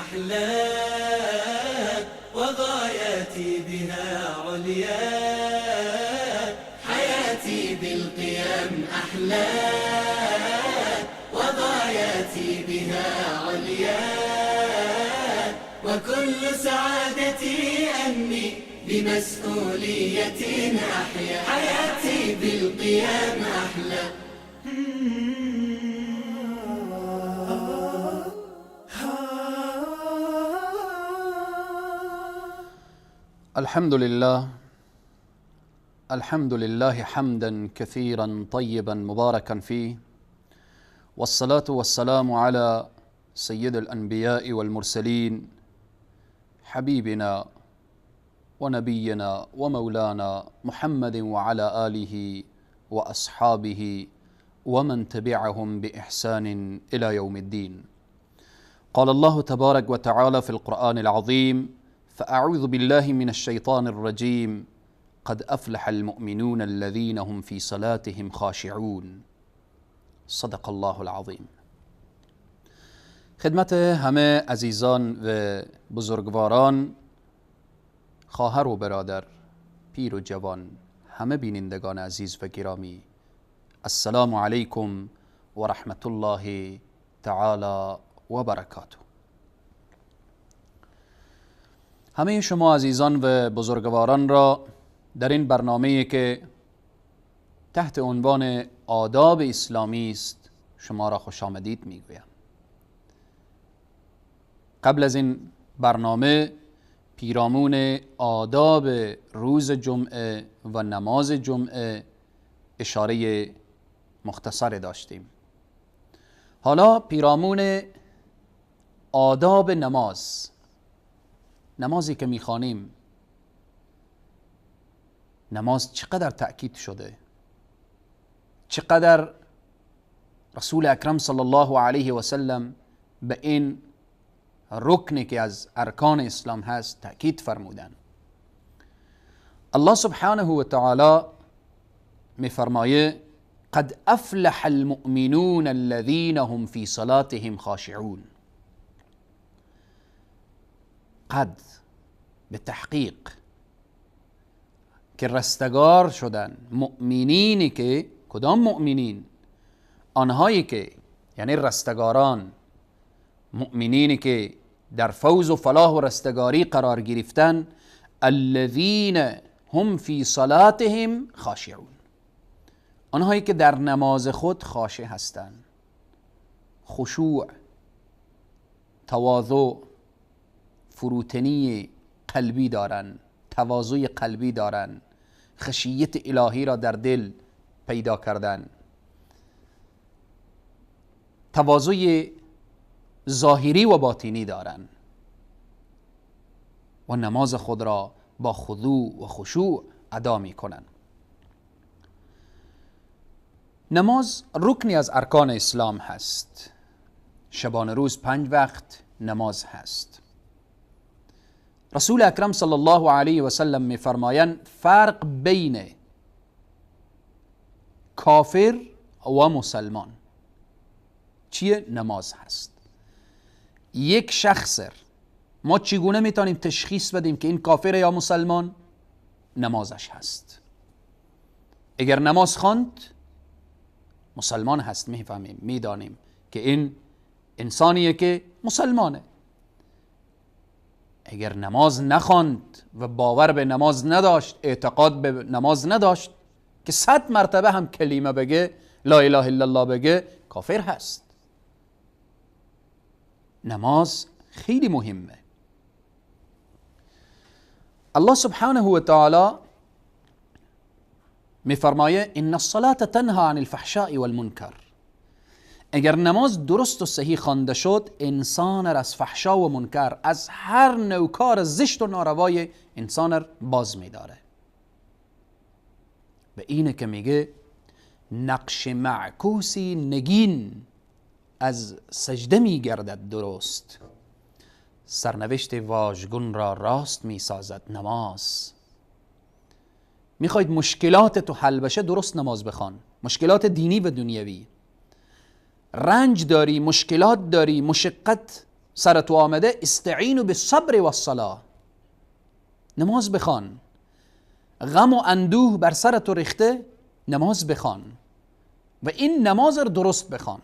أحلى وغاياتي بها عليا، حياتي بالقيم أحلى وغاياتي بها عليا، وكل سعادتي أني بمسؤولية أحيا، حياتي بالقيم أحلى. الحمد لله حمدا كثيرا طيبا مباركا فيه، والصلاة والسلام على سيد الأنبياء والمرسلين حبيبنا ونبينا ومولانا محمد وعلى آله وأصحابه ومن تبعهم بإحسان إلى يوم الدين. قال الله تبارك وتعالى في القرآن العظيم: فأعوذ بالله من الشيطان الرجيم، قد أفلح المؤمنون الذين هم في صلاتهم خاشعون. صدق الله العظیم. خدمت همه عزیزان و بزرگواران، خواهر و برادر، پیر و جوان، همه بینندگان عزیز و گرامی، السلام علیکم و رحمت الله تعالی و برکاته. همه شما عزیزان و بزرگواران را در این برنامه‌ای که تحت عنوان آداب اسلامی است شما را خوش آمدید میگویم. قبل از این برنامه پیرامون آداب روز جمعه و نماز جمعه اشاره مختصر داشتیم. حالا پیرامون آداب نمازی که میخوانیم، نماز چقدر تأکید شده، چقدر رسول اکرم صلی الله علیه و سلم به این رکنی که از ارکان اسلام هست تأکید فرمودن. الله سبحانه و تعالی میفرمایه: قد افلح المؤمنون الذين هم في صلاتهم خاشعون. قد به تحقیق که رستگار شدن مؤمنینی که، کدام مؤمنین؟ آنهایی که، یعنی رستگاران، مؤمنینی که در فوز و فلاح و رستگاری قرار گرفتن، الذین هم فی صلاتهم خاشعون، آنهایی که در نماز خود خاشع هستند، خشوع، تواضع، فروتنی قلبی دارن، تواضع قلبی دارن، خشیت الهی را در دل پیدا کردن، تواضع ظاهری و باطنی دارن و نماز خود را با خضوع و خشوع ادا می کنن. نماز رکنی از ارکان اسلام هست. شبانه روز 5 وقت نماز هست. رسول اکرم صلی الله علیه و سلم می فرمایند فرق بین کافر و مسلمان چیه؟ نماز هست. یک شخص ما چگونه میتونیم تشخیص بدیم که این کافر یا مسلمان؟ نمازش هست. اگر نماز خواند مسلمان هست، میفهمیم، میدانیم که این انسانیه که مسلمانه. اگر نماز نخواند و باور به نماز نداشت، اعتقاد به نماز نداشت، که 100 مرتبه هم کلمه بگه، لا اله الا الله بگه، کافر هست. نماز خیلی مهمه. الله سبحانه و تعالی میفرمایه: ان الصلاة تنهى عن الفحشاء والمنکر. اگر نماز درست و صحیح خوانده شد، انسان را از فحشا و منکر، از هر نوع کار زشت و ناروای انسان را باز می‌داره. به اینه که میگه نقش معکوسی نگین از سجده میگردد درست، سرنوشت واژگون را راست میسازد نماز. میخواید مشکلات تو حل بشه، درست نماز بخوان. مشکلات دینی و دنیوی، رنج داری، مشکلات داری، مشقت سر تو آمده استعینوا بالصبر والصلاة، نماز بخوان. غم و اندوه بر سر تو ریخته، نماز بخوان و این نماز رو درست بخوان.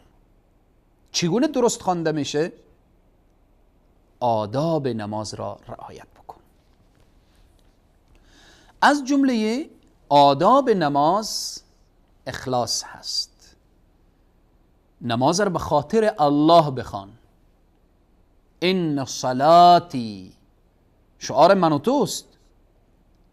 چگونه درست خوانده میشه؟ آداب نماز را رعایت بکن. از جمله آداب نماز اخلاص هست. نماز را به خاطر الله بخوان. ان صلاتی، شعار من و توست،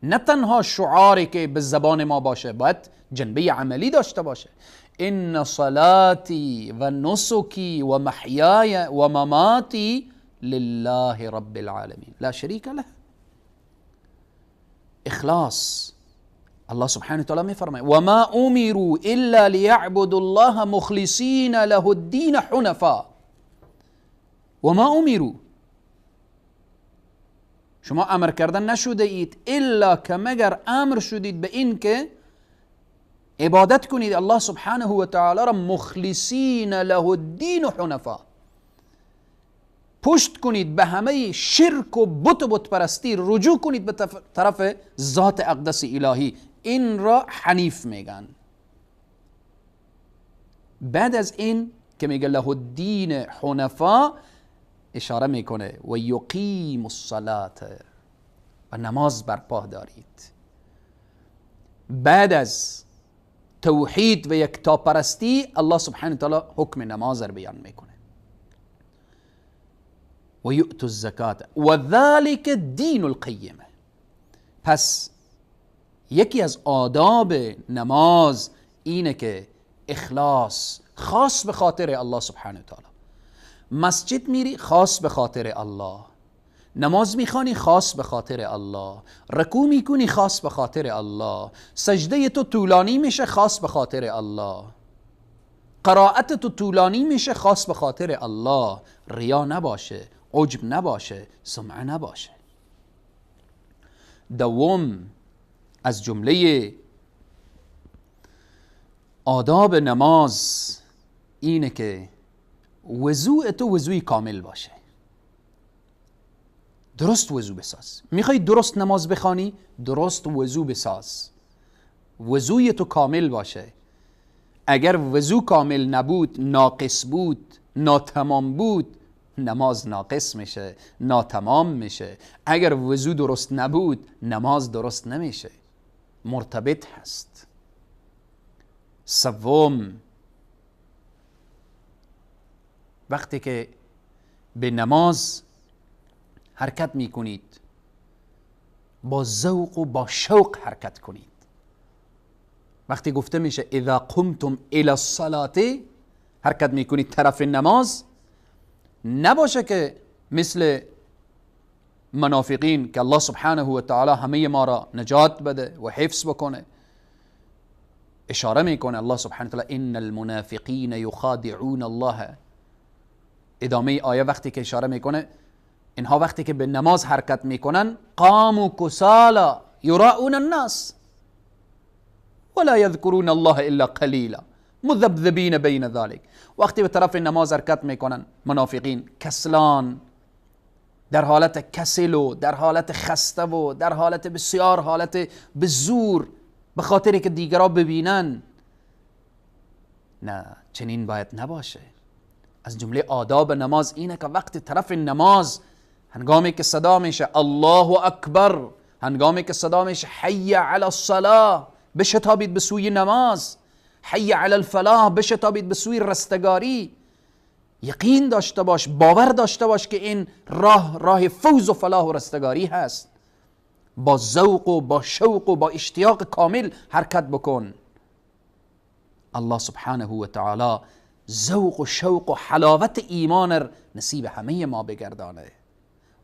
نه تنها شعاری که به زبان ما باشه، باید جنبه عملی داشته باشه. ان صلاتی و نسکی و محیای و مماتی لله رب العالمین لا شریک له. اخلاص. الله سبحانه وتعالى میفرماید و ما امروا الا لیعبدوا الله مخلصین له الدین حنفاء. و ما امروا، شما امر کردن نشده اید الا که مگر امر شدید به این که عبادت کنید الله سبحانه و تعالی را مخلصین له الدین حنفاء، پشت کنید به همه شرک و بت و بت پرستی، رجوع کنید به طرف ذات اقدس الهی. این را حنیف میگن. بعد از این که میگه له الدین حنفاء، اشاره میکنه و یقیم الصلاة، و نماز برپا دارید. بعد از توحید و یکتاپرستی الله سبحانه و تعالی حکم نماز را بیان میکنه. و یؤتوا الزکات و ذلک دین القیمه. پس یکی از آداب نماز اینه که اخلاص، خاص به خاطر الله سبحانه و تعالی. مسجد میری خاص به خاطر الله، نماز میخوانی خاص به خاطر الله، رکوع میکنی خاص به خاطر الله، سجده تو طولانی میشه خاص به خاطر الله، قرائت تو طولانی میشه خاص به خاطر الله. ریا نباشه، عجب نباشه، سمعه نباشه. دوم از جمله آداب نماز اینه که وضوء تو وضوی کامل باشه. درست وضو بساز. میخوای درست نماز بخوانی، درست وضو بساز، وضوی تو کامل باشه. اگر وضو کامل نبود، ناقص بود، ناتمام بود، نماز ناقص میشه، ناتمام میشه. اگر وضو درست نبود، نماز درست نمیشه، مرتبط هست. سوم، وقتی که به نماز حرکت میکنید، با ذوق و با شوق حرکت کنید. وقتی گفته میشه اذا قمتم الى الصلاة، حرکت میکنید طرف نماز، نباشه که مثل منافقین که الله سبحانه و تعالی همه ما را نجات بده و حفظ بکنه. اشاره میکنه الله سبحانه و تعالی ان المنافقین یخادعون الله. ادامه آیه وقتی که اشاره میکنه اینها وقتی که به نماز حرکت میکنن، قاموا کسالا یراؤون الناس ولا یذکرون الله الا قلیلا مذبذبین بین ذلک. وقتی به طرف نماز حرکت میکنن منافقین، کسلان، در حالت کسل و در حالت خسته و در حالت بسیار حالت به زور، به خاطر که دیگرها ببینن. نه، چنین باید نباشه. از جمله آداب نماز اینه که وقتی طرف نماز، هنگامی که صدا میشه الله اکبر، هنگامی که صدا میشه حی علی الصلاة، بشتابید به سوی نماز، حی علی الفلاح، بشتابید به سوی رستگاری. یقین داشته باش، باور داشته باش که این راه فوز و فلاح و رستگاری هست. با ذوق و با شوق و با اشتیاق کامل حرکت بکن. الله سبحانه و تعالی ذوق و شوق و حلاوت ایمان نصیب همه ما بگردانه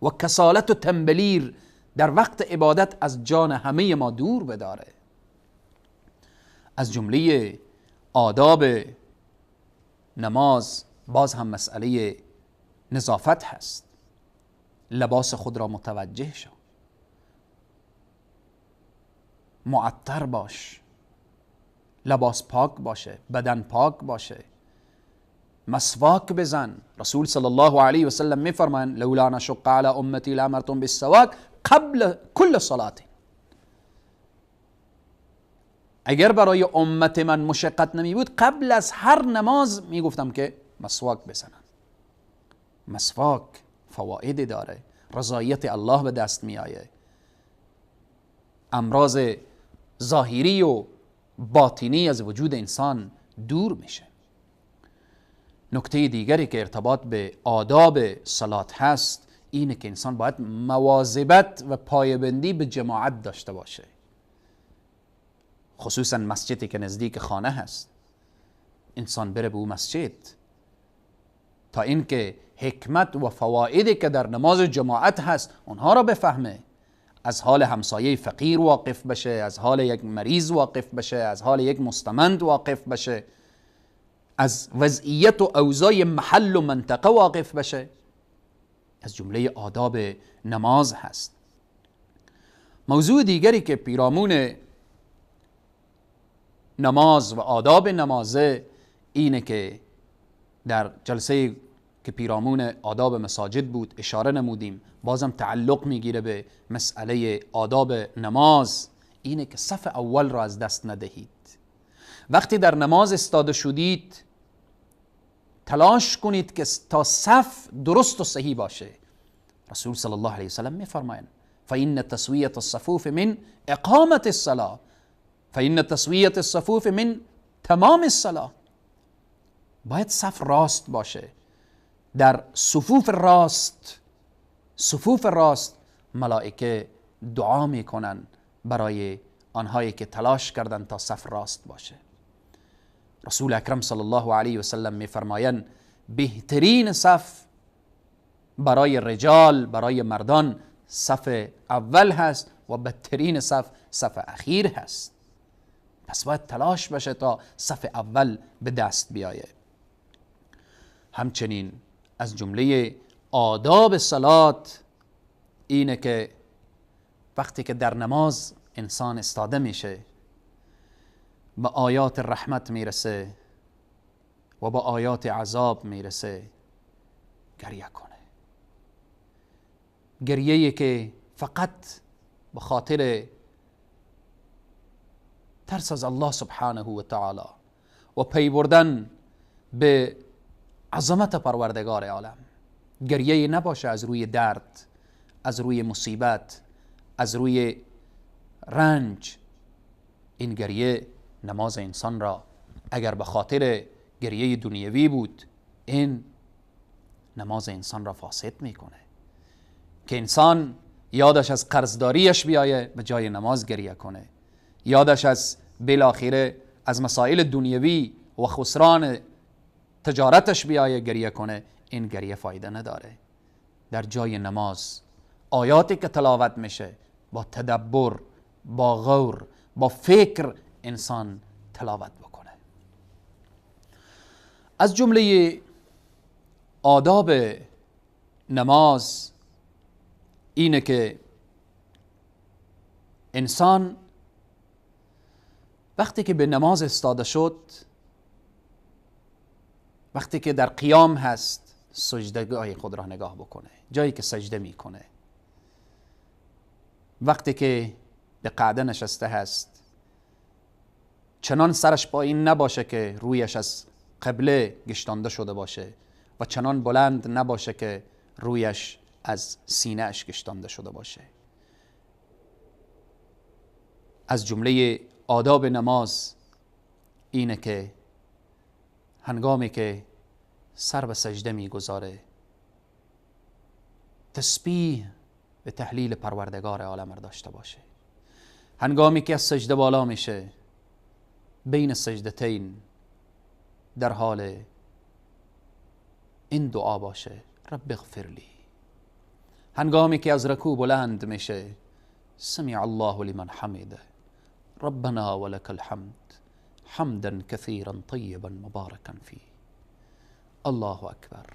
و کسالت و تنبلیر در وقت عبادت از جان همه ما دور بداره. از جمله آداب نماز باز هم مسئله نظافت هست. لباس خود را متوجه شو، معطر باش، لباس پاک باشه، بدن پاک باشه، مسواک بزن. رسول صلی الله علیه و سلم میفرمایند لولا نشق علی امتی لامرتم بالسواک قبل کل صلات. اگر برای امت من مشقت نمی بود قبل از هر نماز میگفتم که مسواک بزنن. مسواک فواید داره، رضایت الله به دست می آیه، امراض ظاهری و باطنی از وجود انسان دور میشه. نکته دیگری که ارتباط به آداب صلات هست اینه که انسان باید مواظبت و پایبندی به جماعت داشته باشه، خصوصا مسجدی که نزدیک خانه هست. انسان بره به اون مسجد تا اینکه حکمت و فوایدی که در نماز جماعت هست اونها را بفهمه، از حال همسایه فقیر واقف بشه، از حال یک مریض واقف بشه، از حال یک مستمند واقف بشه، از وضعیت و اوضاع محل و منطقه واقف بشه. از جمله آداب نماز هست. موضوع دیگری که پیرامون نماز و آداب نمازه اینه که در جلسه که پیرامون آداب مساجد بود اشاره نمودیم، بازم تعلق میگیره به مسئله آداب نماز، اینه که صف اول را از دست ندهید. وقتی در نماز استاده شدید تلاش کنید که تا صف درست و صحیح باشه. رسول صلی الله علیه وسلم میفرمایند فإن تسویة الصفوف من اقامة الصلاة فإن تسویة الصفوف من تمام الصلاة. باید صف راست باشه. در صفوف راست ملائکه دعا میکنن برای آنهایی که تلاش کردن تا صف راست باشه. رسول اکرم صلی الله علیه و سلم میفرمایند بهترین صف برای رجال، برای مردان صف اول هست و بدترین صف اخیر هست. پس باید تلاش بشه تا صف اول به دست بیایه. همچنین از جمله آداب صلات اینه که وقتی که در نماز انسان استاده میشه به آیات رحمت میرسه و با آیات عذاب میرسه گریه کنه. گریه‌ای که فقط به خاطر ترس از الله سبحانه و تعالی و پی بردن به عظمت پروردگار عالم، گریه نباشه از روی درد، از روی مصیبت، از روی رنج. این گریه نماز انسان را اگر به خاطر گریه دنیوی بود این نماز انسان را فاسد میکنه، که انسان یادش از قرضداریش بیایه به جای نماز گریه کنه، یادش از بالاخره از مسائل دنیوی و خسران تجارتش بیایه گریه کنه. این گریه فایده نداره. در جای نماز آیاتی که تلاوت میشه با تدبر، با غور، با فکر انسان تلاوت بکنه. از جمله آداب نماز اینه که انسان وقتی که به نماز استاده شد، وقتی که در قیام هست سجدگاه خود را نگاه بکنه، جایی که سجده میکنه. وقتی که به قعده نشسته هست چنان سرش پایین نباشه که رویش از قبله گشتانده شده باشه و چنان بلند نباشه که رویش از سینه اش گشتانده شده باشه. از جمله آداب نماز اینه که هنگامی که سر به سجده میگذاره تسبیح به تحلیل پروردگار عالم داشته باشه. هنگامی که از سجده بالا میشه بین سجدتین در حال این دعا باشه رب اغفر لی. هنگامی که از رکوع بلند میشه سمع الله لمن حمده ربنا ولك الحمد حمدا كثيرا طيبا مباركا فيه. الله اکبر.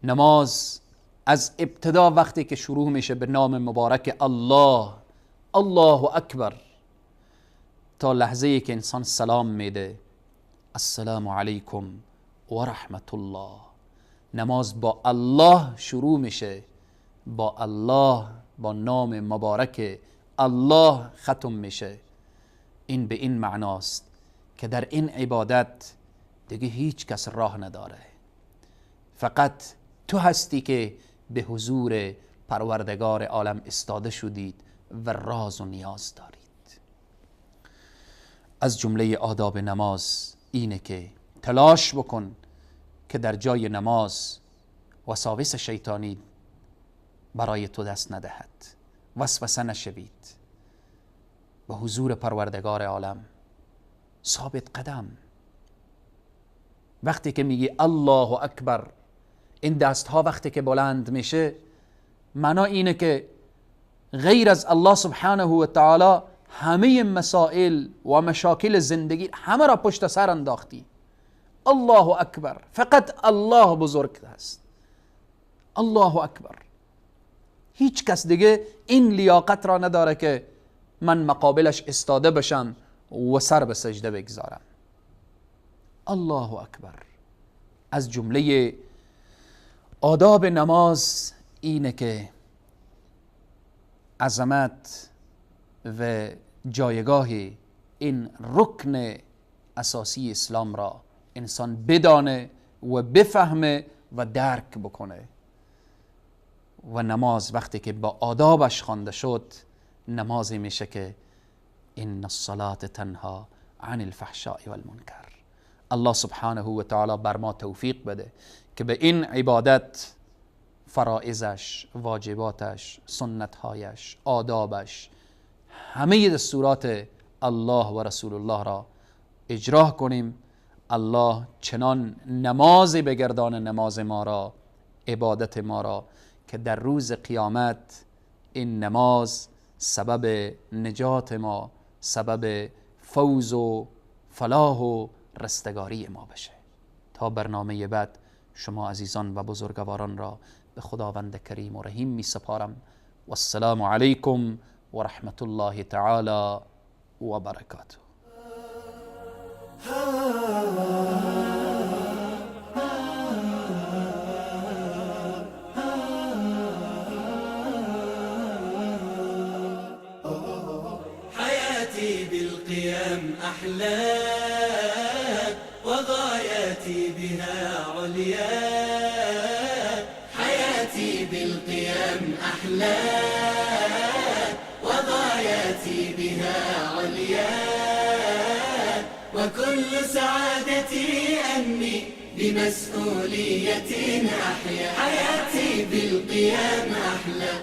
نماز از ابتدا وقتی که شروع میشه به نام مبارک الله، الله اکبر، تا لحظه ای که انسان سلام میده السلام علیکم و رحمت الله. نماز با الله شروع میشه، با الله، با نام مبارک الله ختم میشه. این به این معناست که در این عبادت دیگه هیچ کس راه نداره، فقط تو هستی که به حضور پروردگار عالم استاده شدید و راز و نیاز دارید. از جمله آداب نماز اینه که تلاش بکن که در جای نماز وساوس شیطانی برای تو دست ندهد، وسوسه نشوید. به حضور پروردگار عالم ثابت قدم. وقتی که میگی الله اکبر، این دست ها وقتی که بلند میشه، معنا اینه که غیر از الله سبحانه و تعالی همه مسائل و مشاکل زندگی همه را پشت سر انداختی. الله اکبر، فقط الله بزرگ است. الله اکبر. هیچ کس دیگه این لیاقت را نداره که من مقابلش استاده بشم و سر به سجده بگذارم. الله اکبر. از جمله آداب نماز اینه که عظمت و جایگاه این رکن اساسی اسلام را انسان بدانه و بفهمه و درک بکنه. و نماز وقتی که با آدابش خوانده شد، نمازی میشه که ان الصلاة تنها عن الفحشاء والمنکر. الله سبحانه و تعالی بر ما توفیق بده که به این عبادت فرائضش، واجباتش، سنتهایش، آدابش، همه دستورات الله و رسول الله را اجرا کنیم. الله چنان نمازی بگردان نماز ما را، عبادت ما را، که در روز قیامت این نماز سبب نجات ما، سبب فوز و فلاح و رستگاری ما بشه. تا برنامه بعد شما عزیزان و بزرگواران را به خداوند کریم و رحیم می سپارم. و السلام علیکم و رحمت الله تعالی و برکاته. حياتي بالقيام أحلى وغاياتي بها عليا. حياتي بالقيام أحلى وغاياتي بها عليا. وكل سعادتي أني بمسؤولية أحيا. حياتي بالقيام أحلى.